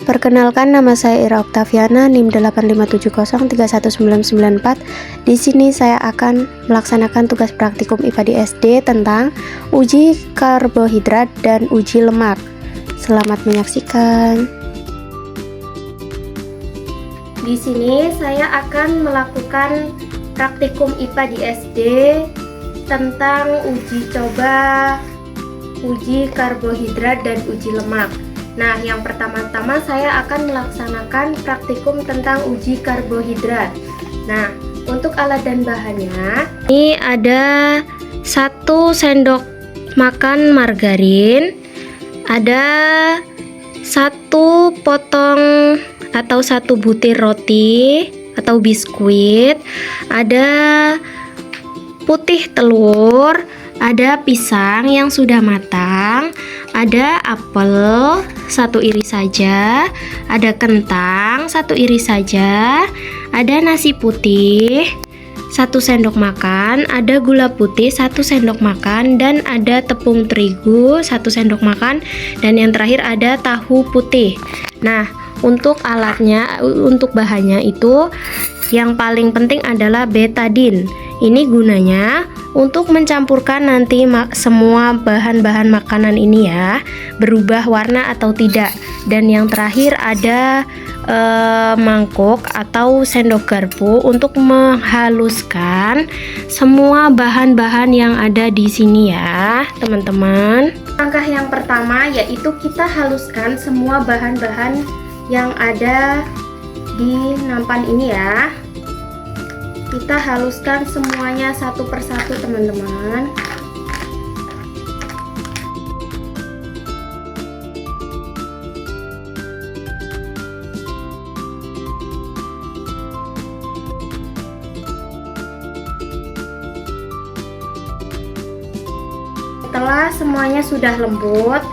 Perkenalkan, nama saya Ira Oktaviana, NIM 857031994. Di sini saya akan melaksanakan tugas praktikum IPA di SD tentang uji karbohidrat dan uji lemak. Selamat menyaksikan. Di sini saya akan melakukan praktikum IPA di SD tentang uji coba uji karbohidrat dan uji lemak. Nah, yang pertama-tama saya akan melaksanakan praktikum tentang uji karbohidrat. Nah, untuk alat dan bahannya, ini ada 1 sendok makan margarin, ada 1 potong atau 1 butir roti atau biskuit, ada putih telur, ada pisang yang sudah matang, ada apel 1 iris saja, ada kentang 1 iris saja, ada nasi putih 1 sendok makan, ada gula putih 1 sendok makan, dan ada tepung terigu 1 sendok makan, dan yang terakhir ada tahu putih. Nah, untuk alatnya, untuk bahannya itu yang paling penting adalah betadin. Ini gunanya untuk mencampurkan nanti semua bahan-bahan makanan ini ya, berubah warna atau tidak. Dan yang terakhir ada mangkok atau sendok garpu untuk menghaluskan semua bahan-bahan yang ada di sini ya, teman-teman. Langkah yang pertama yaitu kita haluskan semua bahan-bahan yang ada di nampan ini ya. Kita haluskan semuanya satu persatu, teman-teman. Setelah semuanya sudah lembut,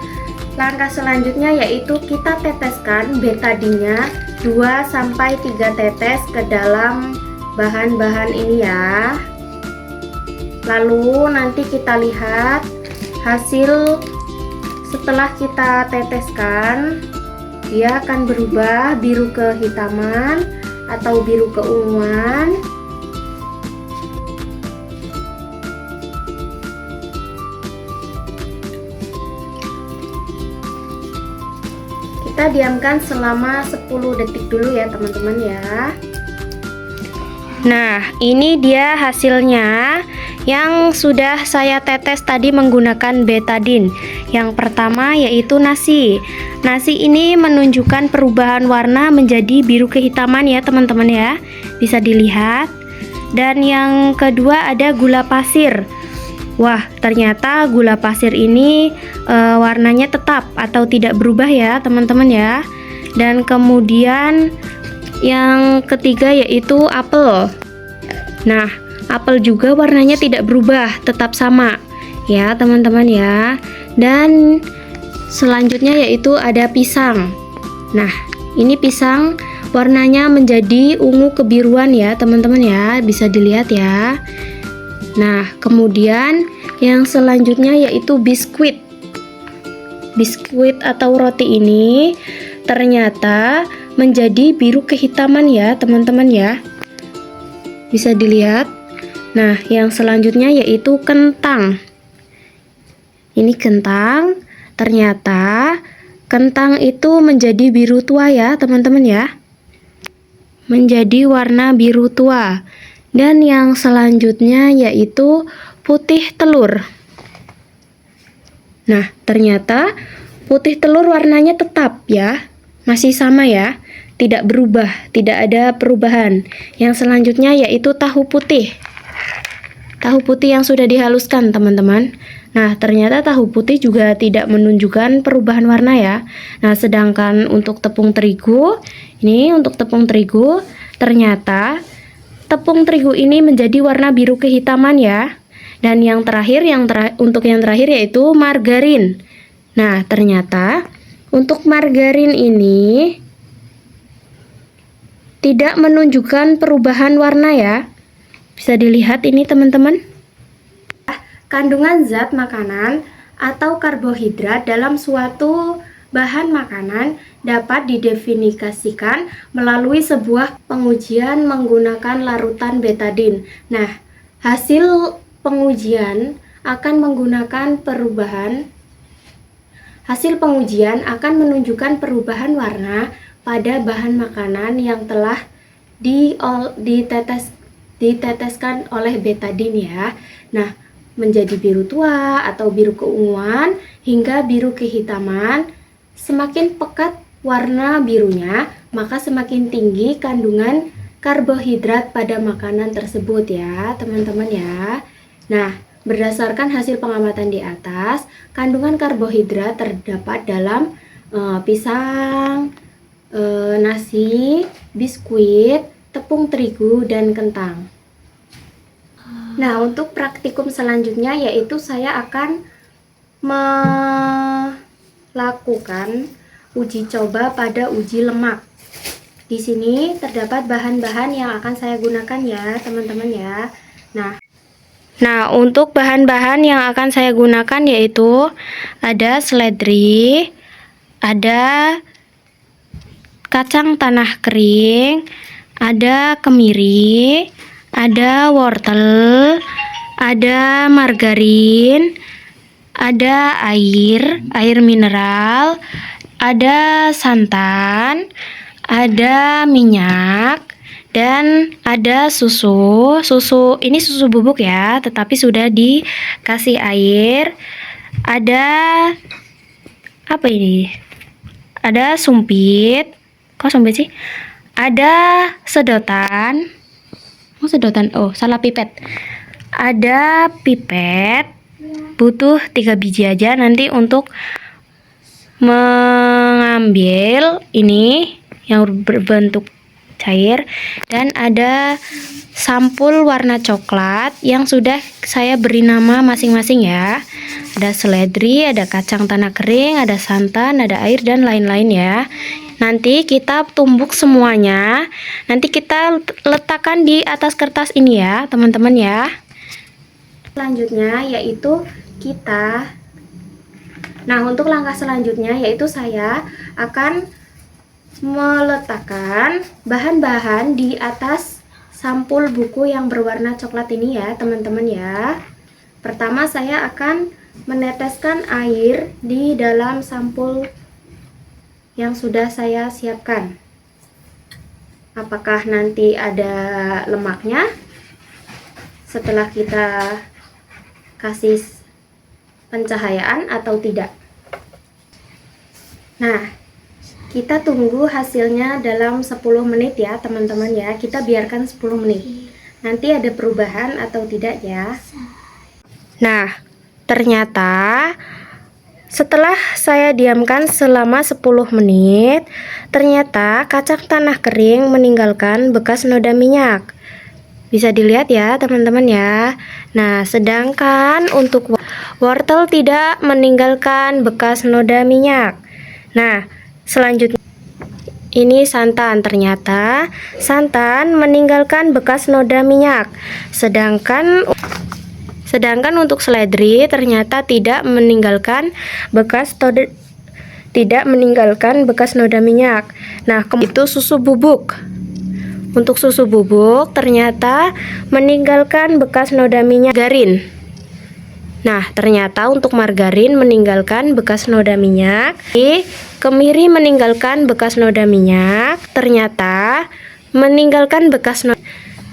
langkah selanjutnya yaitu kita teteskan betadinnya 2-3 tetes ke dalam bahan-bahan ini ya. Lalu nanti kita lihat hasil setelah kita teteskan, dia akan berubah biru kehitaman atau biru keunguan. Kita diamkan selama 10 detik dulu ya, teman-teman ya. Nah, ini dia hasilnya yang sudah saya tetes tadi menggunakan betadin. Yang pertama yaitu nasi. Nasi ini menunjukkan perubahan warna menjadi biru kehitaman ya, teman-teman ya. Bisa dilihat. Dan yang kedua ada gula pasir. Wah, ternyata gula pasir ini warnanya tetap atau tidak berubah ya, teman-teman ya. Dan kemudian yang ketiga yaitu apel. Nah, apel juga warnanya tidak berubah, tetap sama ya, teman-teman ya. Dan selanjutnya yaitu ada pisang. Nah, ini pisang warnanya menjadi ungu kebiruan ya, teman-teman ya, bisa dilihat ya. Nah, kemudian yang selanjutnya yaitu biskuit. Biskuit atau roti ini ternyata menjadi biru kehitaman ya, teman-teman ya. Bisa dilihat. Nah, yang selanjutnya yaitu kentang. Ini kentang. Ternyata kentang itu menjadi biru tua ya, teman-teman ya. Menjadi warna biru tua. Dan yang selanjutnya yaitu putih telur. Nah, ternyata putih telur warnanya tetap ya. Masih sama ya, tidak berubah, tidak ada perubahan. Yang selanjutnya yaitu tahu putih. Tahu putih yang sudah dihaluskan, teman-teman. Nah, ternyata tahu putih juga tidak menunjukkan perubahan warna ya. Nah, sedangkan untuk tepung terigu, ini untuk tepung terigu, ternyata tepung terigu ini menjadi warna biru kehitaman ya. Dan yang terakhir, untuk yang terakhir yaitu margarin. Nah, ternyata untuk margarin ini tidak menunjukkan perubahan warna ya. Bisa dilihat ini, teman-teman. Kandungan zat makanan atau karbohidrat dalam suatu bahan makanan dapat didefinisikan melalui sebuah pengujian menggunakan larutan betadin. Nah, hasil pengujian akan menunjukkan perubahan warna pada bahan makanan yang telah diteteskan oleh betadin ya. Nah, menjadi biru tua atau biru keunguan hingga biru kehitaman. Semakin pekat warna birunya, maka semakin tinggi kandungan karbohidrat pada makanan tersebut ya, teman-teman ya. Nah, berdasarkan hasil pengamatan di atas, kandungan karbohidrat terdapat dalam pisang, nasi, biskuit, tepung terigu, dan kentang. Nah, untuk praktikum selanjutnya yaitu saya akan melakukan uji coba pada uji lemak. Di sini terdapat bahan-bahan yang akan saya gunakan ya, teman-teman ya. Nah, untuk bahan-bahan yang akan saya gunakan yaitu ada seledri, ada kacang tanah kering, ada kemiri, ada wortel, ada margarin, ada air mineral, ada santan, ada minyak, dan ada susu. Ini susu bubuk ya, tetapi sudah dikasih air. Ada apa ini? Ada sumpit. Kok sumpit sih? Ada sedotan. Oh, salah pipet. Ada pipet. Butuh 3 biji aja nanti untuk mengambil ini yang berbentuk cair, dan ada sampul warna coklat yang sudah saya beri nama masing-masing ya. Ada seledri, ada kacang tanah kering, ada santan, ada air, dan lain-lain ya. Nanti kita tumbuk semuanya, nanti kita letakkan di atas kertas ini ya, teman-teman ya. Selanjutnya yaitu untuk langkah selanjutnya yaitu saya akan meletakkan bahan-bahan di atas sampul buku yang berwarna coklat ini ya, teman-teman ya. Pertama saya akan meneteskan air di dalam sampul yang sudah saya siapkan. Apakah nanti ada lemaknya setelah kita kasih pencahayaan atau tidak? Nah, kita tunggu hasilnya dalam 10 menit ya, teman-teman ya. Kita biarkan 10 menit. Nanti ada perubahan atau tidak ya. Nah, ternyata setelah saya diamkan selama 10 menit, ternyata kacang tanah kering meninggalkan bekas noda minyak. Bisa dilihat ya, teman-teman ya. Nah, sedangkan untuk wortel tidak meninggalkan bekas noda minyak. Nah, selanjutnya ini santan. Ternyata santan meninggalkan bekas noda minyak. Sedangkan untuk seledri ternyata tidak meninggalkan bekas noda minyak. Nah, itu susu bubuk. Untuk susu bubuk ternyata meninggalkan bekas noda minyak margarin. Nah, ternyata untuk margarin meninggalkan bekas noda minyak. Kemiri meninggalkan bekas noda minyak.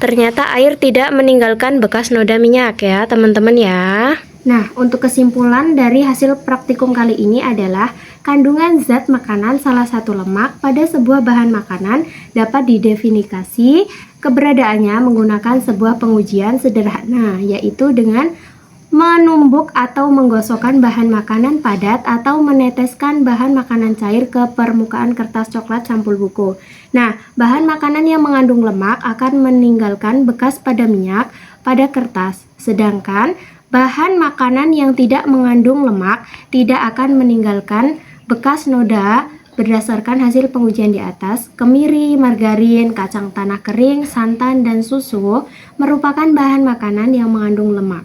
Ternyata air tidak meninggalkan bekas noda minyak ya, teman-teman ya. Nah, untuk kesimpulan dari hasil praktikum kali ini adalah kandungan zat makanan salah satu lemak pada sebuah bahan makanan dapat didefinisi keberadaannya menggunakan sebuah pengujian sederhana, yaitu dengan menumbuk atau menggosokkan bahan makanan padat atau meneteskan bahan makanan cair ke permukaan kertas coklat sampul buku. Nah, bahan makanan yang mengandung lemak akan meninggalkan bekas pada minyak pada kertas, sedangkan bahan makanan yang tidak mengandung lemak tidak akan meninggalkan bekas noda. Berdasarkan hasil pengujian di atas, kemiri, margarin, kacang tanah kering, santan, dan susu merupakan bahan makanan yang mengandung lemak.